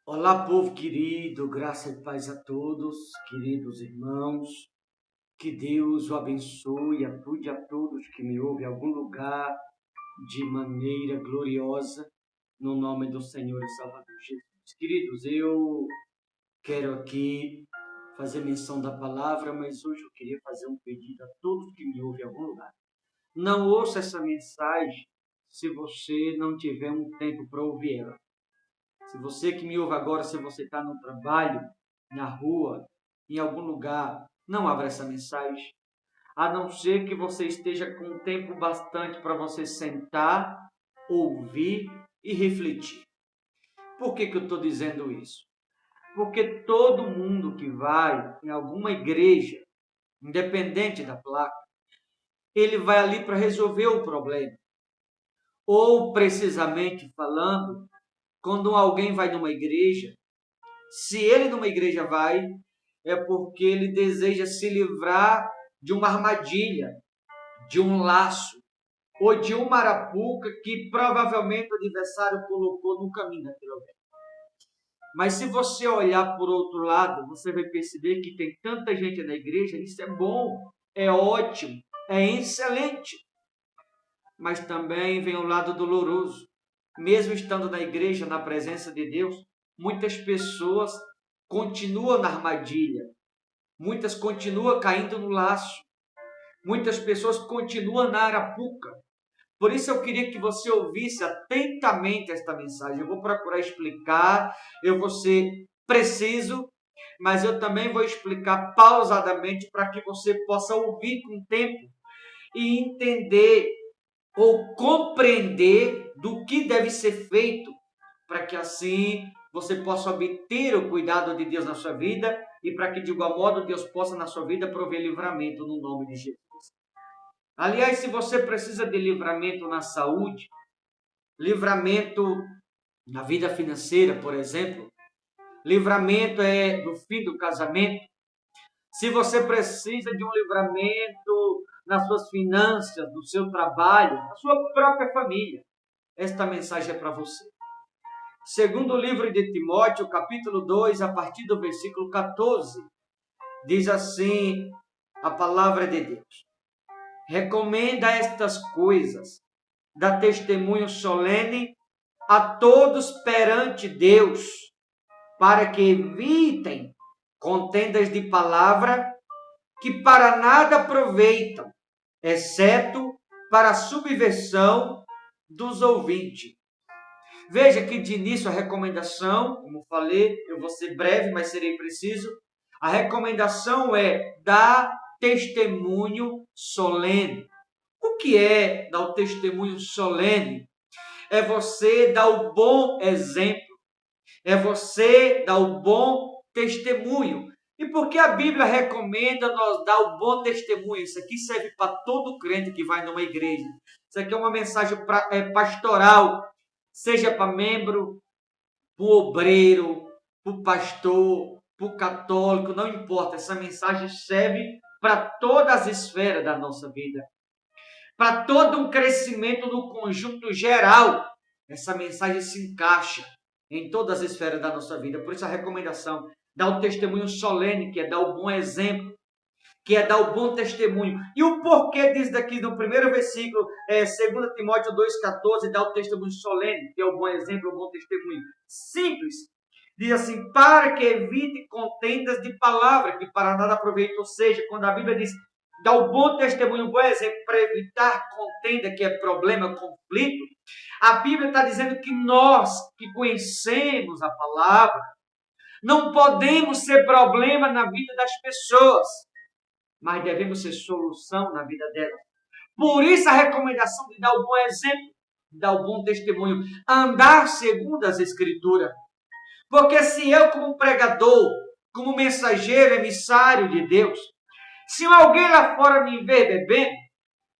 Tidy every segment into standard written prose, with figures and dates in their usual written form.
Olá, povo querido, graça e paz a todos, queridos irmãos. Que Deus o abençoe, ajude a todos que me ouvem em algum lugar de maneira gloriosa, no nome do Senhor e Salvador Jesus. Queridos, eu quero aqui fazer menção da palavra, mas hoje eu queria fazer um pedido a todos que me ouvem em algum lugar. Não ouça essa mensagem se você não tiver um tempo para ouvir ela. Se você que me ouve agora, se você está no trabalho, na rua, em algum lugar, não abra essa mensagem, a não ser que você esteja com tempo bastante para você sentar, ouvir e refletir. Por que eu estou dizendo isso? Porque todo mundo que vai em alguma igreja, independente da placa, ele vai ali para resolver o problema. Ou, precisamente falando, quando alguém vai numa igreja, se ele numa igreja vai, é porque ele deseja se livrar de uma armadilha, de um laço, ou de uma arapuca que provavelmente o adversário colocou no caminho daquele alguém. Mas se você olhar por outro lado, você vai perceber que tem tanta gente na igreja, isso é bom, é ótimo, é excelente. Mas também vem o lado doloroso. Mesmo estando na igreja, na presença de Deus, muitas pessoas continuam na armadilha, muitas continuam caindo no laço, muitas pessoas continuam na arapuca. Por isso eu queria que você ouvisse atentamente esta mensagem. Eu vou procurar explicar, eu vou ser preciso, mas eu também vou explicar pausadamente para que você possa ouvir com tempo e entender ou compreender do que deve ser feito para que assim você possa obter o cuidado de Deus na sua vida e para que de igual modo Deus possa na sua vida prover livramento no nome de Jesus. Aliás, se você precisa de livramento na saúde, livramento na vida financeira, por exemplo, livramento do fim do casamento, se você precisa de um livramento nas suas finanças, no seu trabalho, na sua própria família, esta mensagem é para você. Segundo o livro de Timóteo, capítulo 2, a partir do versículo 14, diz assim a palavra de Deus: recomenda estas coisas, dá testemunho solene a todos perante Deus, para que evitem contendas de palavra que para nada aproveitam, exceto para a subversão dos ouvintes. Veja que de início a recomendação, como falei, eu vou ser breve, mas serei preciso. A recomendação é dar testemunho solene. O que é dar o testemunho solene? É você dar o bom exemplo. É você dar o bom testemunho. E por que a Bíblia recomenda nós dar o bom testemunho? Isso aqui serve para todo crente que vai numa igreja. Isso aqui é uma mensagem pastoral, seja para membro, para o obreiro, para o pastor, para o católico, não importa. Essa mensagem serve para todas as esferas da nossa vida, para todo um crescimento no conjunto geral. Essa mensagem se encaixa em todas as esferas da nossa vida. Por isso a recomendação, dar o testemunho solene, que é dar o bom exemplo, que é dar o bom testemunho. E o porquê diz daqui no primeiro versículo, 2 Timóteo 2,14, dar o testemunho solene, que é o bom exemplo, o bom testemunho. Simples. Diz assim, para que evite contendas de palavra, que para nada aproveita. Ou seja, quando a Bíblia diz, dá o bom testemunho, um bom exemplo, para evitar contenda, que é problema, conflito, a Bíblia está dizendo que nós, que conhecemos a palavra, não podemos ser problema na vida das pessoas, mas devemos ser solução na vida delas. Por isso a recomendação de dar o bom exemplo, de dar o bom testemunho, andar segundo as Escrituras. Porque se eu, como pregador, como mensageiro, emissário de Deus, se alguém lá fora me ver bebendo,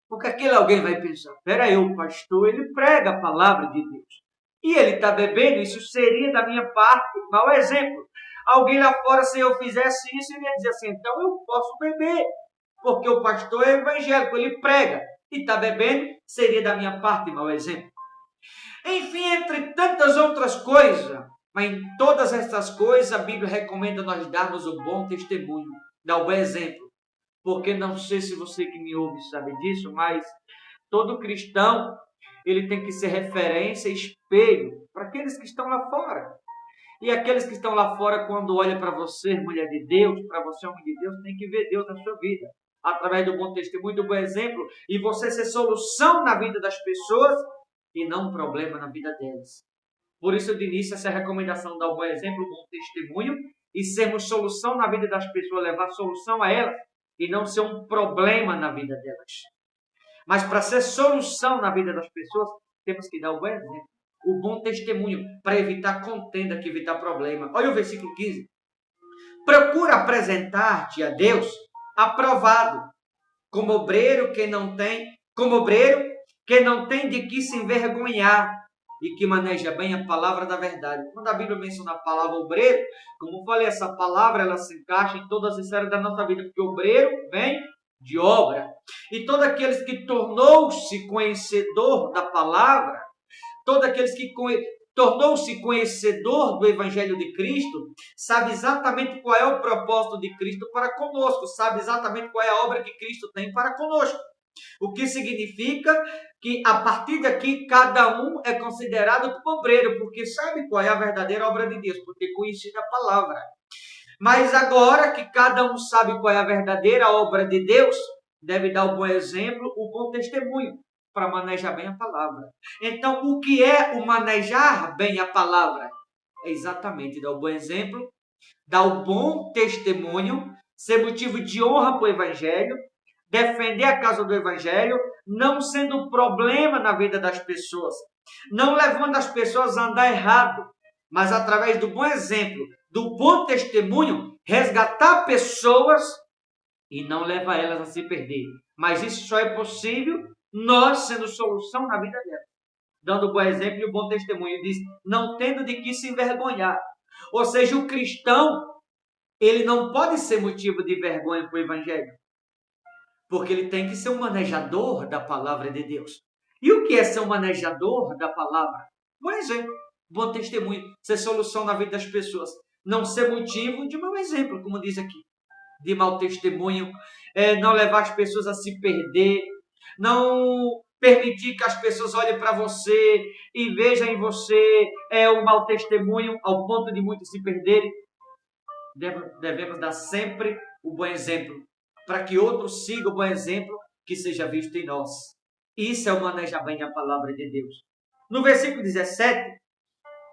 porque aquele alguém vai pensar, peraí, o pastor, ele prega a palavra de Deus. E ele está bebendo, isso seria da minha parte mau exemplo. Alguém lá fora, se eu fizesse isso, ele ia dizer assim, então eu posso beber, porque o pastor é evangélico, ele prega, e está bebendo, seria da minha parte mau exemplo. Enfim, entre tantas outras coisas, Mas em todas essas coisas, a Bíblia recomenda nós darmos o bom testemunho, dar o bom exemplo. Porque não sei se você que me ouve sabe disso, mas todo cristão, ele tem que ser referência, espelho para aqueles que estão lá fora. E aqueles que estão lá fora, quando olham para você, mulher de Deus, para você, homem de Deus, tem que ver Deus na sua vida. Através do bom testemunho, do bom exemplo, e você ser solução na vida das pessoas e não um problema na vida delas. Por isso, de início, essa recomendação dar um bom exemplo, um bom testemunho, e sermos solução na vida das pessoas, levar solução a elas, e não ser um problema na vida delas. Mas para ser solução na vida das pessoas, temos que dar o bom exemplo, o bom testemunho, para evitar contenda, que evitar problema. Olha o versículo 15. Procura apresentar-te a Deus aprovado, como obreiro que não tem de que se envergonhar e que maneja bem a palavra da verdade. Quando a Bíblia menciona a palavra obreiro, como eu falei, essa palavra ela se encaixa em todas as esferas da nossa vida, porque obreiro vem de obra. E todos aqueles que tornou-se conhecedor da palavra, todos aqueles que tornou-se conhecedor do Evangelho de Cristo, sabe exatamente qual é o propósito de Cristo para conosco, sabe exatamente qual é a obra que Cristo tem para conosco. O que significa que a partir daqui cada um é considerado como obreiro, porque sabe qual é a verdadeira obra de Deus, porque conhece a palavra. Mas agora que cada um sabe qual é a verdadeira obra de Deus, deve dar o bom exemplo, o bom testemunho, para manejar bem a palavra. Então, o que é o manejar bem a palavra? É exatamente dar o bom exemplo, dar o bom testemunho, ser motivo de honra para o Evangelho, defender a causa do Evangelho, não sendo problema na vida das pessoas, não levando as pessoas a andar errado, mas através do bom exemplo, do bom testemunho, resgatar pessoas e não levar elas a se perder. Mas isso só é possível nós sendo solução na vida delas, dando o bom exemplo e o bom testemunho. Diz, não tendo de que se envergonhar. Ou seja, o cristão, ele não pode ser motivo de vergonha para o Evangelho, porque ele tem que ser um manejador da palavra de Deus. E o que é ser um manejador da palavra? Bom exemplo, bom testemunho, ser solução na vida das pessoas. Não ser motivo de mau exemplo, como diz aqui, de mau testemunho, não levar as pessoas a se perder, não permitir que as pessoas olhem para você e vejam em você um mau testemunho ao ponto de muitos se perderem. Devemos dar sempre o bom exemplo, para que outros sigam o bom exemplo que seja visto em nós. Isso é o manejar bem a palavra de Deus. No versículo 17,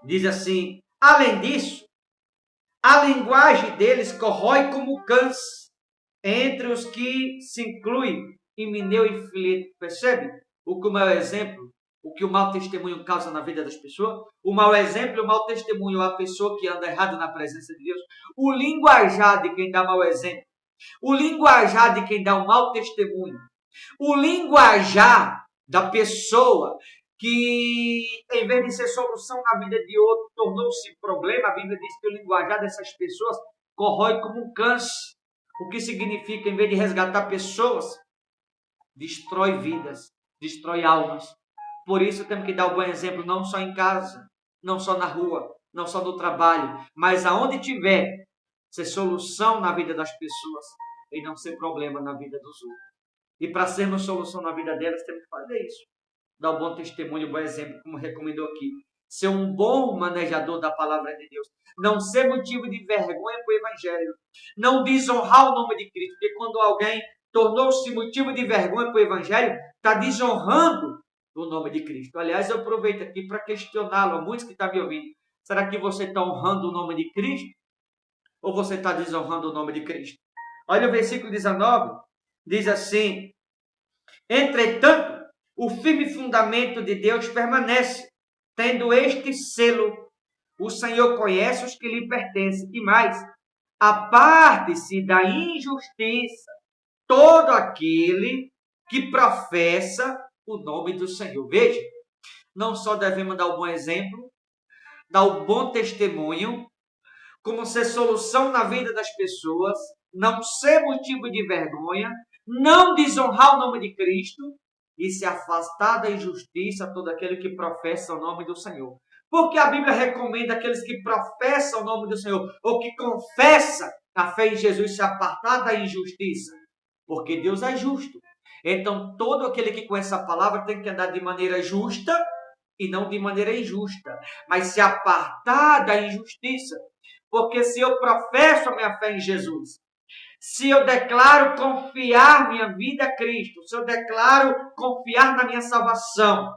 diz assim, além disso, a linguagem deles corrói como cães, entre os que se inclui Himeneu e Fileto. Percebe o que o mau exemplo, o que o mau testemunho causa na vida das pessoas? O mau exemplo e o mau testemunho, a pessoa que anda errado na presença de Deus. O linguajar de quem dá mau exemplo. O linguajar de quem dá um mau testemunho. O linguajar da pessoa que, em vez de ser solução na vida de outro, tornou-se problema. A Bíblia diz que o linguajar dessas pessoas corrói como um câncer. O que significa, em vez de resgatar pessoas, destrói vidas, destrói almas. Por isso temos que dar o bom exemplo, não só em casa, não só na rua, não só no trabalho, mas aonde tiver, ser solução na vida das pessoas e não ser problema na vida dos outros. E para sermos solução na vida delas, temos que fazer isso. Dar um bom testemunho, um bom exemplo, como recomendou aqui. Ser um bom manejador da palavra de Deus. Não ser motivo de vergonha para o Evangelho. Não desonrar o nome de Cristo. Porque quando alguém tornou-se motivo de vergonha para o Evangelho, está desonrando o nome de Cristo. Aliás, eu aproveito aqui para questioná-lo, a muitos que estão me ouvindo. Será que você está honrando o nome de Cristo? Ou você está desonrando o nome de Cristo? Olha o versículo 19. Diz assim, entretanto, o firme fundamento de Deus permanece, tendo este selo, o Senhor conhece os que lhe pertencem, e mais, aparte-se da injustiça todo aquele que professa o nome do Senhor. Veja, não só devemos dar o bom exemplo, dar o bom testemunho, como ser solução na vida das pessoas, não ser motivo de vergonha, não desonrar o nome de Cristo e se afastar da injustiça todo aquele que professa o nome do Senhor. Porque a Bíblia recomenda aqueles que professam o nome do Senhor, ou que confessam a fé em Jesus, se apartar da injustiça. Porque Deus é justo. Então, todo aquele que conhece a palavra tem que andar de maneira justa e não de maneira injusta, mas se apartar da injustiça. Porque se eu professo a minha fé em Jesus, se eu declaro confiar minha vida a Cristo, se eu declaro confiar na minha salvação,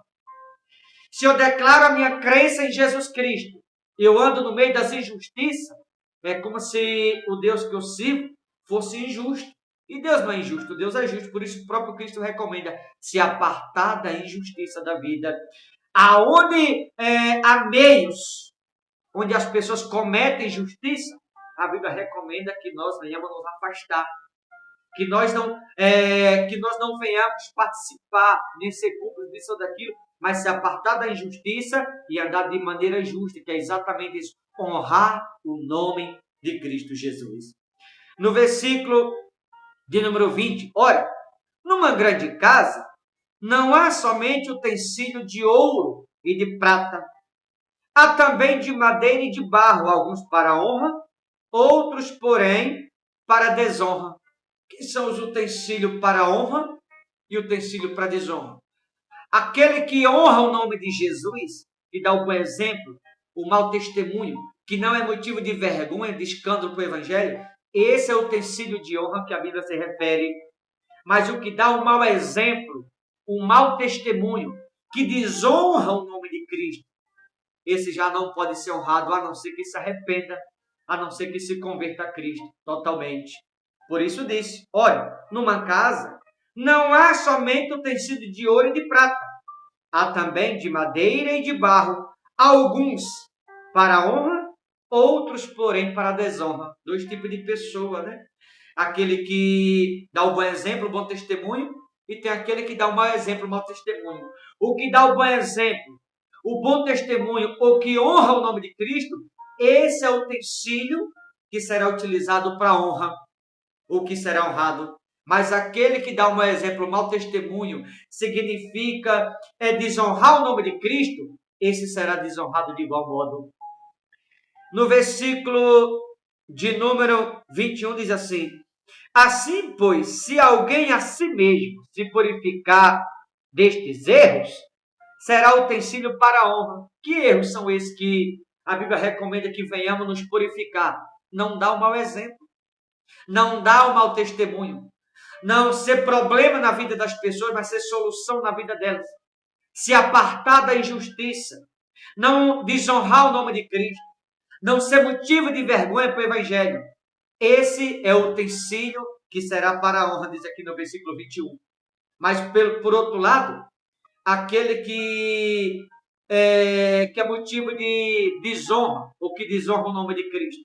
se eu declaro a minha crença em Jesus Cristo, eu ando no meio das injustiças, é como se o Deus que eu sirvo fosse injusto. E Deus não é injusto, Deus é justo. Por isso o próprio Cristo recomenda se apartar da injustiça da vida. Aonde há meios onde as pessoas cometem justiça, a Bíblia recomenda que nós venhamos nos afastar. Que nós não venhamos participar, nem ser cúmplices disso ou daquilo, mas se apartar da injustiça e andar de maneira justa, que é exatamente isso, honrar o nome de Cristo Jesus. No versículo de número 20, ora, numa grande casa não há somente utensílio de ouro e de prata, há também de madeira e de barro, alguns para honra, outros, porém, para desonra. Que são os utensílios para honra e utensílio para desonra? Aquele que honra o nome de Jesus, que dá o bom exemplo, o mau testemunho, que não é motivo de vergonha, de escândalo para o Evangelho, esse é o utensílio de honra que a Bíblia se refere. Mas o que dá o mau exemplo, o mau testemunho, que desonra o nome de Cristo, esse já não pode ser honrado, a não ser que se arrependa, a não ser que se converta a Cristo totalmente. Por isso disse, olha, numa casa não há somente utensílio de ouro e de prata, há também de madeira e de barro, alguns para honra, outros, porém, para desonra. Dois tipos de pessoa, né? Aquele que dá o bom exemplo, o bom testemunho, e tem aquele que dá o mau exemplo, o mau testemunho. O que dá o bom exemplo, o bom testemunho, ou que honra o nome de Cristo, esse é o utensílio que será utilizado para honra, o que será honrado. Mas aquele que dá um exemplo, um mau testemunho, significa desonrar o nome de Cristo, esse será desonrado de igual modo. No versículo de número 21 diz assim, assim, pois, se alguém a si mesmo se purificar destes erros, será utensílio para a honra. Que erros são esses que a Bíblia recomenda que venhamos nos purificar? Não dá um mau exemplo, não dá um mau testemunho, não ser problema na vida das pessoas, mas ser solução na vida delas. Se apartar da injustiça, não desonrar o nome de Cristo, não ser motivo de vergonha para o Evangelho. Esse é o utensílio que será para a honra, diz aqui no versículo 21. Mas, por outro lado, aquele que é motivo de desonra, ou que desonra o nome de Cristo,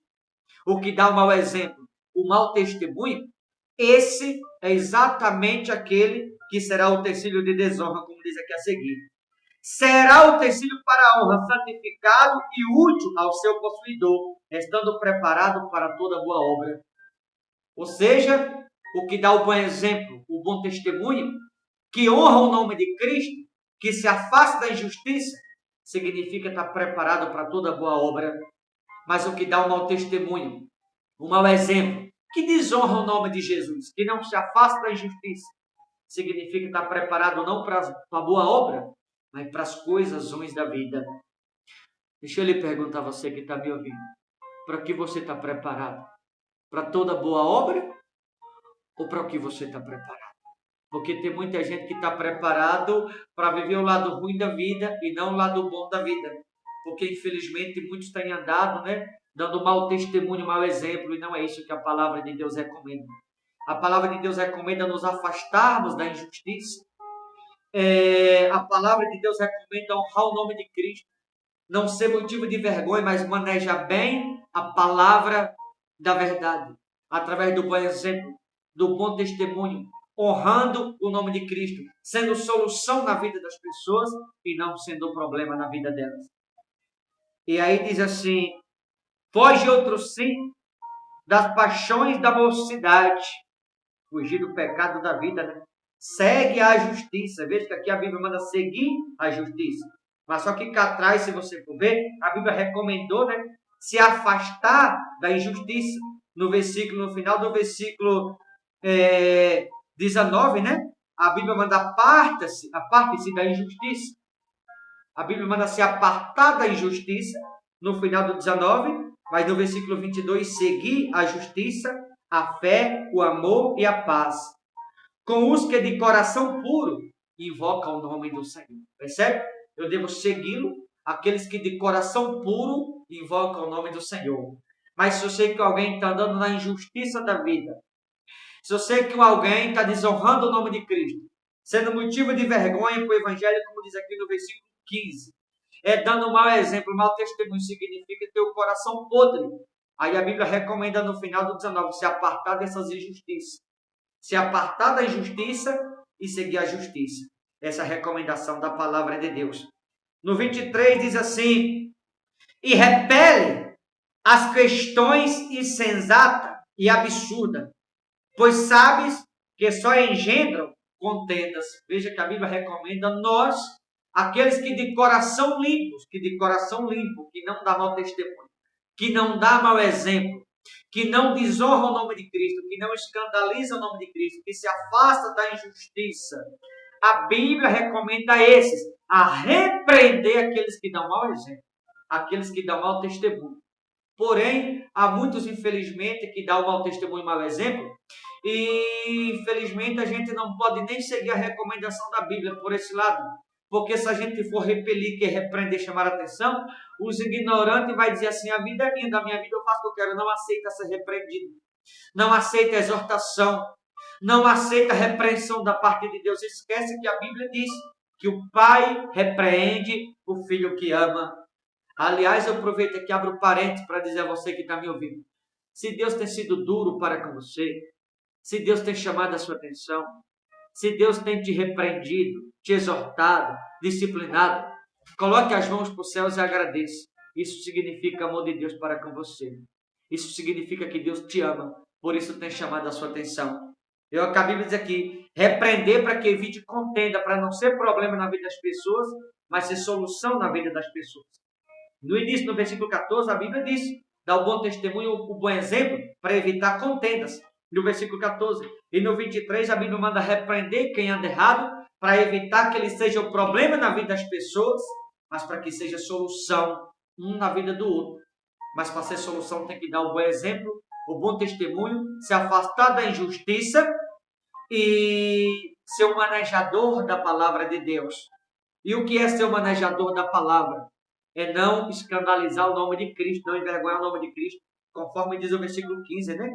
o que dá um mau exemplo, o mau testemunho, esse é exatamente aquele que será o utensílio de desonra, como diz aqui a seguir. Será o utensílio para a honra, santificado e útil ao seu possuidor, estando preparado para toda boa obra. Ou seja, o que dá o bom exemplo, o bom testemunho, que honra o nome de Cristo, que se afasta da injustiça, significa estar preparado para toda boa obra. Mas o que dá um mau testemunho, um mau exemplo, que desonra o nome de Jesus, que não se afasta da injustiça, significa estar preparado não para a boa obra, mas para as coisas ruins da vida. Deixa eu lhe perguntar a você que está me ouvindo, para que você está preparado? Para toda boa obra ou para o que você está preparado? Porque tem muita gente que está preparado para viver o lado ruim da vida e não o lado bom da vida. Porque, infelizmente, muitos têm andado, dando mau testemunho, mau exemplo, e não é isso que a palavra de Deus recomenda. A palavra de Deus recomenda nos afastarmos da injustiça. A palavra de Deus recomenda honrar o nome de Cristo. Não ser motivo de vergonha, mas manejar bem a palavra da verdade. Através do bom exemplo, do bom testemunho, honrando o nome de Cristo, sendo solução na vida das pessoas e não sendo um problema na vida delas. E aí diz assim, foge outro sim das paixões da mocidade, fugir do pecado da vida, Segue a justiça. Veja que aqui a Bíblia manda seguir a justiça. Mas só que cá atrás, se você for ver, a Bíblia recomendou, né, se afastar da injustiça. No final do versículo 19, né? A Bíblia manda aparte-se da injustiça. A Bíblia manda se apartar da injustiça no final do 19, mas no versículo 22, seguir a justiça, a fé, o amor e a paz, com os que de coração puro invocam o nome do Senhor. Percebe? Eu devo segui-lo, aqueles que de coração puro invocam o nome do Senhor. Mas se eu sei que alguém está andando na injustiça da vida, se eu sei que alguém está desonrando o nome de Cristo, sendo motivo de vergonha para o Evangelho, como diz aqui no versículo 15, dando um mau exemplo, mau testemunho significa ter o coração podre. Aí a Bíblia recomenda no final do 19, se apartar dessas injustiças. Se apartar da injustiça e seguir a justiça. Essa é a recomendação da palavra de Deus. No 23 diz assim, e repele as questões insensatas e absurdas, pois sabes que só engendram contendas. Veja que a Bíblia recomenda nós, aqueles que de coração limpo, que não dá mau testemunho, que não dá mau exemplo, que não desonra o nome de Cristo, que não escandaliza o nome de Cristo, que se afasta da injustiça. A Bíblia recomenda a esses a repreender aqueles que dão mau exemplo, aqueles que dão mau testemunho. Porém, há muitos, infelizmente, que dão mau testemunho e mau exemplo, e infelizmente a gente não pode nem seguir a recomendação da Bíblia por esse lado. Porque se a gente for repelir, que repreender, chamar a atenção, os ignorantes vai dizer assim, a vida é minha, da minha vida eu faço o que eu quero, não aceita ser repreendido, não aceita exortação, não aceita repreensão da parte de Deus. Esquece que a Bíblia diz que o pai repreende o filho que ama. Aliás, eu aproveito aqui, abro parênteses para dizer a você que está me ouvindo. Se Deus tem sido duro para com você, se Deus tem chamado a sua atenção, se Deus tem te repreendido, te exortado, disciplinado, coloque as mãos para os céus e agradeça. Isso significa amor de Deus para com você. Isso significa que Deus te ama, por isso tem chamado a sua atenção. Eu acabei de dizer aqui, repreender para que evite contenda, para não ser problema na vida das pessoas, mas ser solução na vida das pessoas. No início, no versículo 14, a Bíblia diz, dá o bom testemunho, o bom exemplo, para evitar contendas. No versículo 14. E no 23, a Bíblia manda repreender quem anda errado, para evitar que ele seja o problema na vida das pessoas, mas para que seja solução um na vida do outro. Mas para ser solução tem que dar o bom exemplo, o bom testemunho, se afastar da injustiça e ser o manejador da palavra de Deus. E o que é ser o manejador da palavra? É não escandalizar o nome de Cristo, não envergonhar o nome de Cristo, conforme diz o versículo 15, né?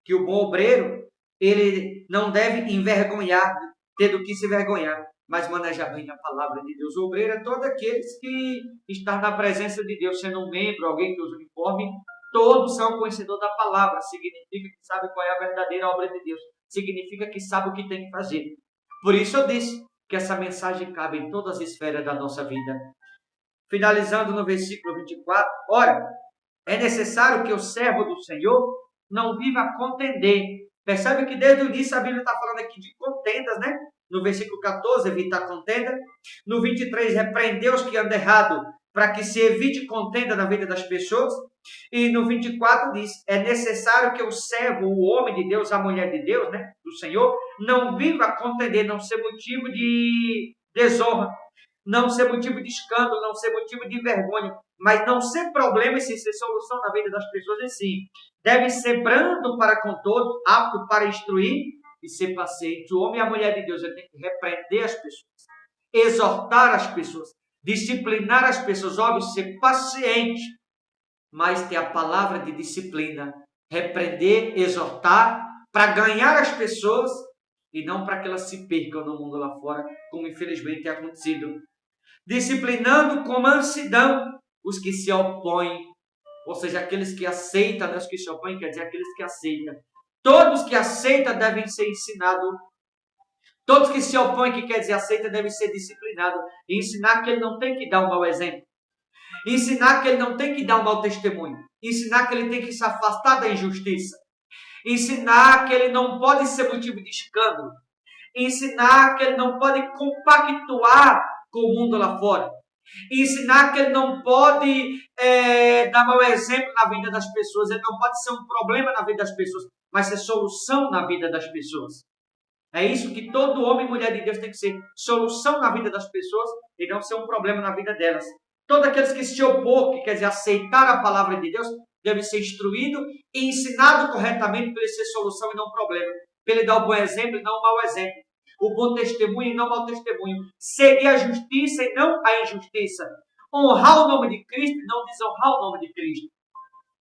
Que o bom obreiro, ele não deve envergonhar, ter do que se envergonhar, mas manejar bem a palavra de Deus. O obreiro é todo aqueles que estão na presença de Deus, sendo um membro, alguém que usa uniforme, todos são conhecedores da palavra, significa que sabe qual é a verdadeira obra de Deus, significa que sabe o que tem que fazer. Por isso eu disse que essa mensagem cabe em todas as esferas da nossa vida. Finalizando no versículo 24, ora, é necessário que o servo do Senhor não viva a contender. Percebe que desde o início a Bíblia está falando aqui de contendas, né? No versículo 14, evitar contenda. No 23, repreender os que andam errado, para que se evite contenda na vida das pessoas. E no 24 diz, é necessário que o servo, o homem de Deus, a mulher de Deus, né? Do Senhor, não viva a contender, não ser motivo de desonra, não ser motivo de escândalo, não ser motivo de vergonha, mas não ser problema e sim ser solução na vida das pessoas em si. Deve ser brando para com todos, apto para instruir e ser paciente. O homem e a mulher de Deus, ele tem que repreender as pessoas, exortar as pessoas, disciplinar as pessoas, óbvio, ser paciente, mas ter a palavra de disciplina, repreender, exortar, para ganhar as pessoas e não para que elas se percam no mundo lá fora, como infelizmente tem acontecido. Disciplinando com mansidão os que se opõem, ou seja, aqueles que aceitam, né? Os que se opõem quer dizer aqueles que aceitam. Todos que aceitam devem ser ensinados. Todos que se opõem, que quer dizer aceita, devem ser disciplinados. E ensinar que ele não tem que dar um mau exemplo. Ensinar que ele não tem que dar um mau testemunho. Ensinar que ele tem que se afastar da injustiça. Ensinar que ele não pode ser motivo de escândalo. Ensinar que ele não pode compactuar com o mundo lá fora. ensinar que ele não pode dar mau exemplo na vida das pessoas, ele não pode ser um problema na vida das pessoas, mas ser solução na vida das pessoas. É isso que todo homem e mulher de Deus tem que ser, solução na vida das pessoas e não ser um problema na vida delas. Todos aqueles que se opor, que quer dizer aceitar a palavra de Deus, deve ser instruído e ensinado corretamente para ele ser solução e não problema. Para ele dar o bom exemplo e não o mau exemplo. O bom testemunho e não o mau testemunho. Seguir a justiça e não a injustiça. Honrar o nome de Cristo e não desonrar o nome de Cristo.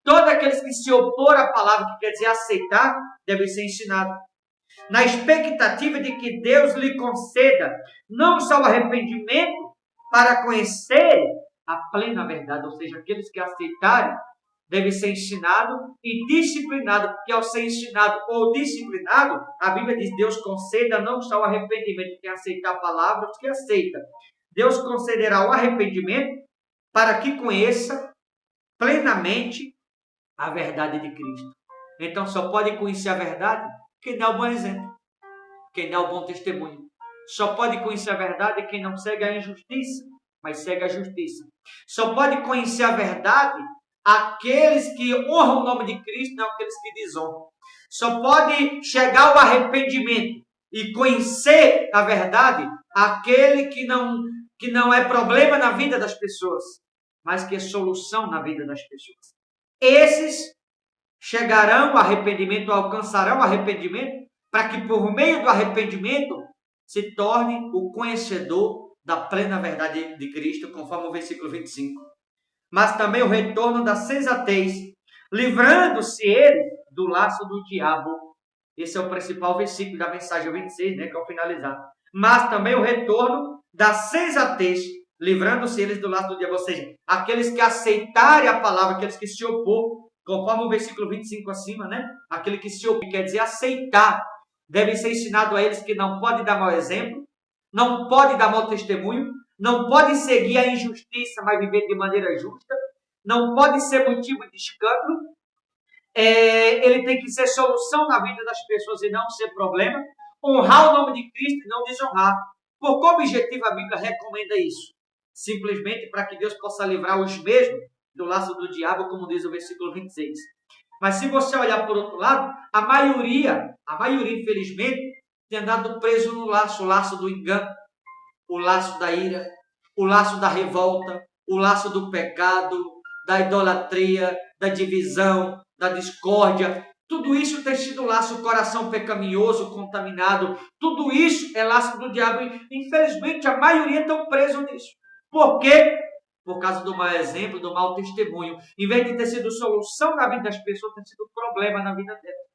Todos aqueles que se opor à palavra, que quer dizer aceitar, devem ser ensinados. Na expectativa de que Deus lhe conceda não só o arrependimento para conhecer a plena verdade, ou seja, aqueles que aceitarem devem ser ensinados e disciplinados, porque ao ser ensinado ou disciplinado, a Bíblia diz, Deus conceda não só o arrependimento de quem aceitar a palavra, os que aceita. Deus concederá o arrependimento para que conheça plenamente a verdade de Cristo. Então só pode conhecer a verdade quem dá o bom exemplo, quem dá o bom testemunho. Só pode conhecer a verdade quem não segue a injustiça, mas segue a justiça. Só pode conhecer a verdade aqueles que honram o nome de Cristo, não aqueles que desonram. Só pode chegar ao arrependimento e conhecer a verdade aquele que não é problema na vida das pessoas, mas que é solução na vida das pessoas. Esses chegarão ao arrependimento, alcançarão o arrependimento, para que por meio do arrependimento se torne o conhecedor da plena verdade de Cristo, conforme o versículo 25. Mas também o retorno da sensatez, livrando-se ele do laço do diabo. Esse é o principal versículo da mensagem 26, que é o finalizar. Mas também o retorno da sensatez, livrando-se eles do laço do diabo. Ou seja, aqueles que aceitarem a palavra, aqueles que se opor, conforme o versículo 25 acima, aquele que se opor, quer dizer aceitar, deve ser ensinado a eles que não pode dar mau exemplo, não pode dar mau testemunho, não pode seguir a injustiça, mas viver de maneira justa, não pode ser motivo de escândalo, ele tem que ser solução na vida das pessoas e não ser problema, honrar o nome de Cristo e não desonrar. Por qual objetivo a Bíblia recomenda isso? Simplesmente para que Deus possa livrar os mesmos do laço do diabo, como diz o versículo 26. Mas se você olhar por outro lado, a maioria, infelizmente, tem andado preso no laço, o laço do engano, o laço da ira, o laço da revolta, o laço do pecado, da idolatria, da divisão, da discórdia. Tudo isso tem sido laço, o coração pecaminoso, contaminado. Tudo isso é laço do diabo. Infelizmente, a maioria estão presos nisso. Por quê? Por causa do mau exemplo, do mau testemunho. Em vez de ter sido solução na vida das pessoas, tem sido problema na vida delas.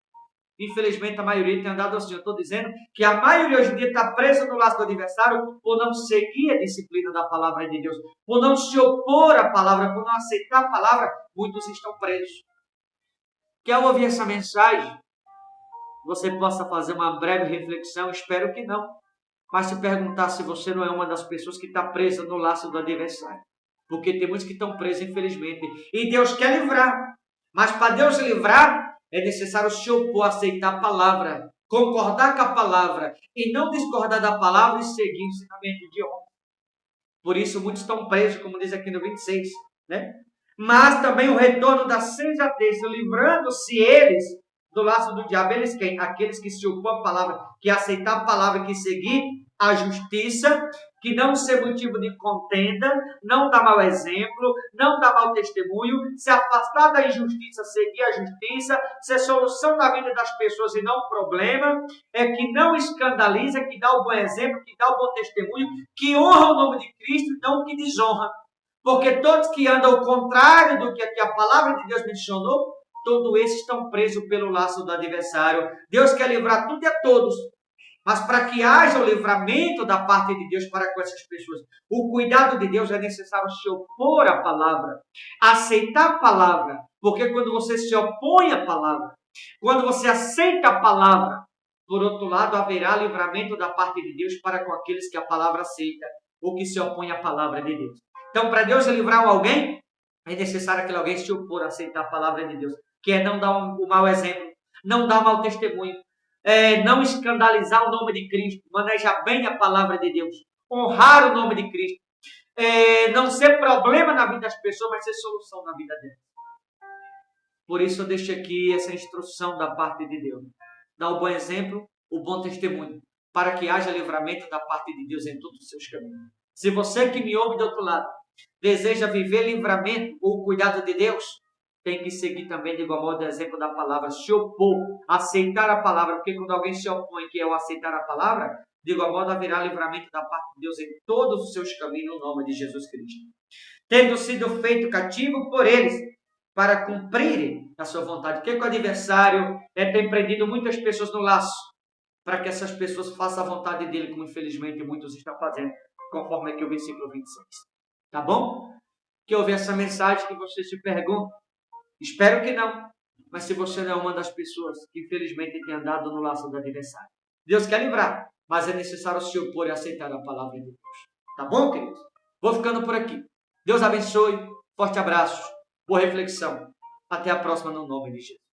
Infelizmente, a maioria tem andado assim. Eu estou dizendo que a maioria hoje em dia está presa no laço do adversário por não seguir a disciplina da palavra de Deus, por não se opor à palavra, por não aceitar a palavra. Muitos estão presos. Quer ouvir essa mensagem? Você possa fazer uma breve reflexão, espero que não. Mas se perguntar se você não é uma das pessoas que está presa no laço do adversário. Porque tem muitos que estão presos, infelizmente. E Deus quer livrar. Mas para Deus livrar, é necessário se opor, aceitar a palavra, concordar com a palavra e não discordar da palavra e seguir o ensinamento de homem. Por isso, muitos estão presos, como diz aqui no 26. Mas também o retorno da sensatez, livrando-se eles do laço do diabo. Eles quem? Aqueles que se opõem à palavra, que aceitar a palavra, que seguir a justiça, que não ser motivo de contenda, não dar mau exemplo, não dar mau testemunho, se afastar da injustiça, seguir a justiça, ser solução na vida das pessoas e não problema, que não escandaliza, que dá o bom exemplo, que dá o bom testemunho, que honra o nome de Cristo e não que desonra. Porque todos que andam ao contrário do que a palavra de Deus mencionou, todos esses estão presos pelo laço do adversário. Deus quer livrar tudo e a todos. Mas para que haja o livramento da parte de Deus para com essas pessoas, o cuidado de Deus é necessário se opor à palavra, aceitar a palavra. Porque quando você se opõe à palavra, quando você aceita a palavra, por outro lado, haverá livramento da parte de Deus para com aqueles que a palavra aceita ou que se opõem à palavra de Deus. Então, para Deus livrar alguém, é necessário que alguém se opor a aceitar a palavra de Deus, que é não dar um mau exemplo, não dar um mau testemunho, não escandalizar o nome de Cristo, manejar bem a palavra de Deus, honrar o nome de Cristo, não ser problema na vida das pessoas, mas ser solução na vida delas. Por isso eu deixo aqui essa instrução da parte de Deus. Dá o bom exemplo, o bom testemunho, para que haja livramento da parte de Deus em todos os seus caminhos. Se você que me ouve do outro lado deseja viver livramento ou cuidado de Deus, tem que seguir também de igual modo o exemplo da palavra, se opor, aceitar a palavra, porque quando alguém se opõe, que é o aceitar a palavra, de igual modo haverá livramento da parte de Deus em todos os seus caminhos, no nome de Jesus Cristo. Tendo sido feito cativo por eles, para cumprirem a sua vontade. O que o adversário tem prendido muitas pessoas no laço, para que essas pessoas façam a vontade dele, como infelizmente muitos estão fazendo, conforme aqui o versículo 26. Tá bom? Que houve essa mensagem que você se pergunta. Espero que não. Mas se você não é uma das pessoas que infelizmente tem andado no laço do adversário. Deus quer livrar, mas é necessário se opor e aceitar a palavra de Deus. Tá bom, queridos? Vou ficando por aqui. Deus abençoe. Forte abraço. Boa reflexão. Até a próxima no nome de Jesus.